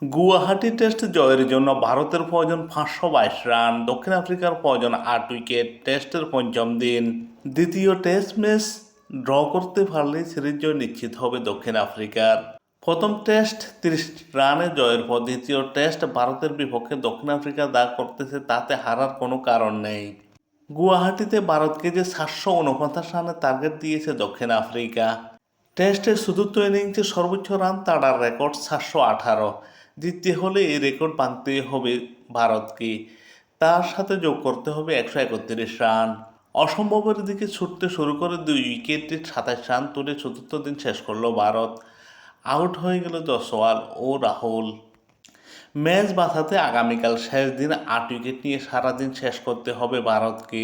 Guwahati test জয়ের জন্য ভারতের প্রয়োজন 522 রান, দক্ষিণ আফ্রিকার প্রয়োজন 8 উইকেট। টেস্টের পঞ্চম দিন দ্বিতীয় টেস্ট ম্যাচ ড্র করতে পারলে সিরিজ জয় নিশ্চিত হবে দক্ষিণ আফ্রিকার। প্রথম টেস্ট 30 রানে জয়ের পর দ্বিতীয় টেস্ট ভারতের বিপক্ষে দক্ষিণ আফ্রিকা যা করতেছে তাতে হারার কোনো কারণ নেই। গুয়াহাটিতে ভারতকে যে 749 রানের টার্গেট দিয়েছে দক্ষিণ আফ্রিকা। টেস্টের চতুর্থ ইনিংসে সর্বোচ্চ রান তাড়ার রেকর্ড 718। জিততে হলে এই রেকর্ড ভাঙতে হবে ভারতকে, তার সাথে যোগ করতে হবে 131 রান। অসম্ভবের দিকে ছুটতে শুরু করে 2 উইকেটে 27 রান তুলে চতুর্থ দিন শেষ করল ভারত। আউট হয়ে গেল জয়সওয়াল ও রাহুল। ম্যাচ বাঁচাতে আগামীকাল শেষ দিন 8 উইকেট নিয়ে সারাদিন শেষ করতে হবে ভারতকে।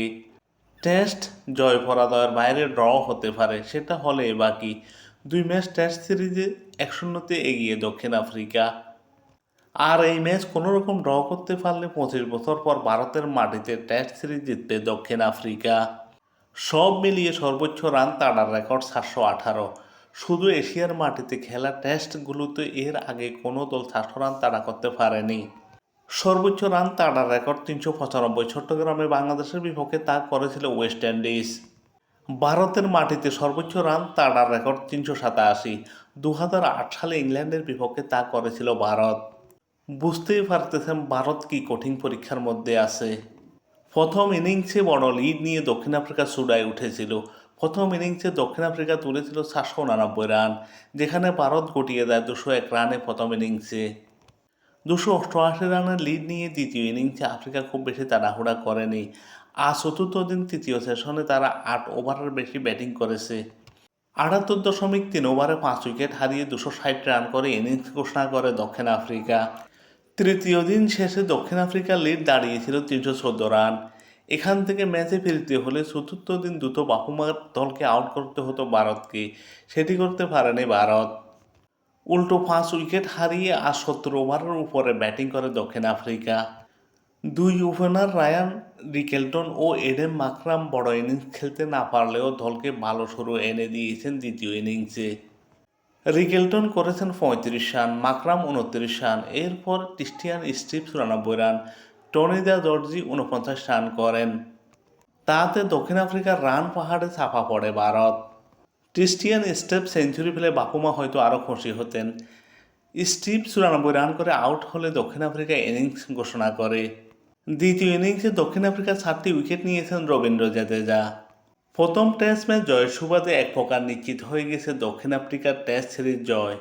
টেস্ট জয় পরাজয়ের বাইরে ড্র হতে পারে, সেটা হলে বাকি 2 ম্যাচ টেস্ট সিরিজে 1-0 এগিয়ে দক্ষিণ আফ্রিকা। আর এই ম্যাচ কোনোরকম ড্র করতে পারলে 25 বছর পর ভারতের মাটিতে টেস্ট সিরিজ জিতবে দক্ষিণ আফ্রিকা। সব মিলিয়ে সর্বোচ্চ রান তাড়ার রেকর্ড 718। শুধু এশিয়ার মাটিতে খেলা টেস্টগুলোতে এর আগে কোনো দল 700 রান তাড়া করতে পারেনি। সর্বোচ্চ রান তাড়ার রেকর্ড 395। চট্টগ্রামে বাংলাদেশের বিপক্ষে তা করেছিল ওয়েস্ট ইন্ডিজ। ভারতের মাটিতে সর্বোচ্চ রান তাড়ার রেকর্ড 387। 2008 সালে ইংল্যান্ডের বিপক্ষে তা করেছিল ভারত। বুঝতেই পারতেছেন ভারত কি কঠিন পরীক্ষার মধ্যে আছে। প্রথম ইনিংসে বড় লিড নিয়ে দক্ষিণ আফ্রিকা চূড়ায় উঠেছিল। প্রথম ইনিংসে দক্ষিণ আফ্রিকা তুলেছিল 789 রান, যেখানে ভারত গটিয়ে দেয় 201 রানে প্রথম ইনিংসে। 288 রানের লিড নিয়ে দ্বিতীয় ইনিংসে আফ্রিকা খুব বেশি তাড়াহুড়া করেনি। আর চতুর্থ দিন তৃতীয় সেশনে তারা 8 ওভারের বেশি ব্যাটিং করেছে। 78.3 ওভারে 5 উইকেট হারিয়ে 260 রান করে ইনিংস ঘোষণা করে দক্ষিণ আফ্রিকা। তৃতীয় দিন শেষে দক্ষিণ আফ্রিকার লিড দাঁড়িয়েছিল 314 রান। এখান থেকে ম্যাচে ফিরতে হলে চতুর্থ দিন দ্রুত বাফুমার দলকে আউট করতে হতো ভারতকে, সেটি করতে পারেনি ভারত। উল্টো 5 উইকেট হারিয়ে আর 70 ওভারের উপরে ব্যাটিং করে দক্ষিণ আফ্রিকা। 2 ওপেনার রায়ান রিকেলটন ও এডেন মাকরাম বড় ইনিংস খেলতে না পারলেও দলকে ভালো শুরু এনে দিয়েছেন দ্বিতীয় ইনিংসে। রিকেলটন করেছেন 35 রান, মাকরাম 29 রান। এরপর ক্রিস্টিয়ান স্টিভ 94 run, Tony de Zorzi 49 run করেন। তাতে দক্ষিণ আফ্রিকার রান পাহাড়ে চাপা পড়ে ভারত। ক্রিস্টিয়ান স্টিভ সেঞ্চুরি ফেলে বাপুমা হয়তো আরও খুশি হতেন। স্টিভ 94 রান করে আউট হলে দক্ষিণ আফ্রিকা ইনিংস ঘোষণা করে। দ্বিতীয় ইনিংসে দক্ষিণ আফ্রিকা 7টি উইকেট নিয়েছেন রবীন্দ্র জাদেজা। প্রথম টেস্ট ম্যাচ জয়ের সুবাদে এক প্রকার নিশ্চিত হয়ে গেছে দক্ষিণ আফ্রিকার টেস্ট সিরিজ জয়।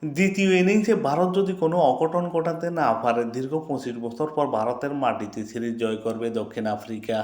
দ্বিতীয় ইনিংসে ভারত যদি কোনো অঘটন ঘটাতে না পারে, দীর্ঘ 25 বছর পর ভারতের মাটিতে সিরিজ জয় করবে দক্ষিণ আফ্রিকা।